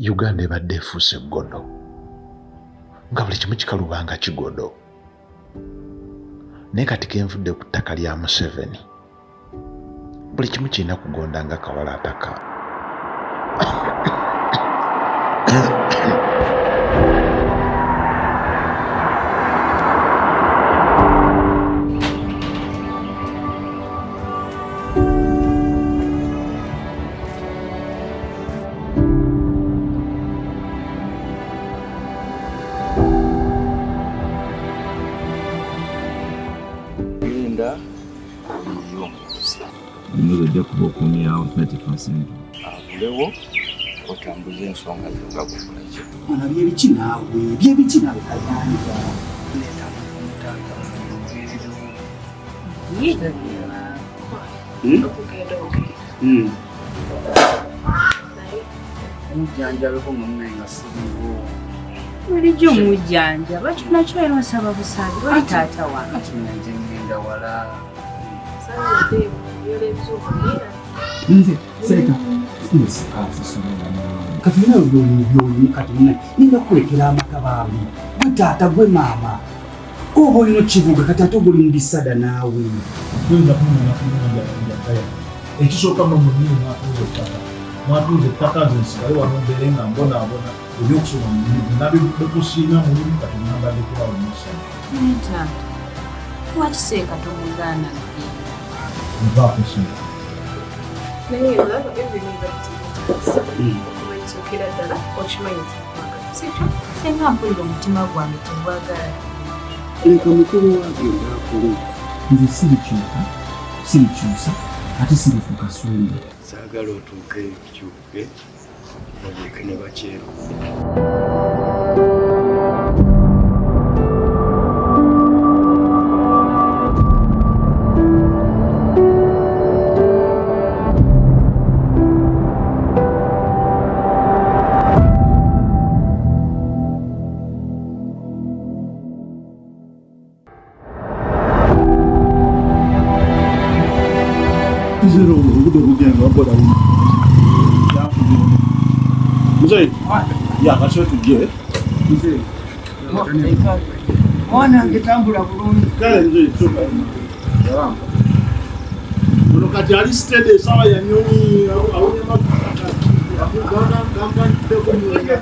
Uganda ebadde efuuse eggodo nga buli kimu kikalubanga kigodo naye kati kenvudde ku ttaka lya Museveni buli kimu kirina kugonda nga kawala ataka. Ndio kuba kunyao 30%. Lewo otambuze ensonga zonga kukolaki. Ana byebiki nawe kayani ya. Leta mutanga. Yega. Okugenda. Mujanja bako mumwenga sibiwo. Mulijjo mujanja bakina kyo eno saba busabi bali taata wange. Ati nanje ngenda wala. Nze seka nze kati nawe byoli kati nina kukulekera amakabambi gwe taata gwe maama oba olina kibuga kati ate oguli mu bisada naawe tuyinza kumanya kaya ekisooka mumulimi mwatuuza ettaka nze nsigaye wano mbeere nga mbonaabona ebyokusoma mulimu nabikusiina mulimu kati nambadde kubawo musana taata wakiseeka tomugaana nvaako sina naye olaba ebintu by'abategeeza okubayisookera ddala okimanyi sikyo senga mpulira omutima gwange tegwagala leka mukulu wagenda akulu nze sirikyusa ate sirifuuka swende saagala otuuke ekikyuke obuuke ne bakyero. Mzee, ya kasho tuje. nze mwana ngetambula bulungi Kale nje choka. Ya. Ono kati ali steady sawa ya nyonyi au nyama kaka. Akugana kamba ndeko mwenye.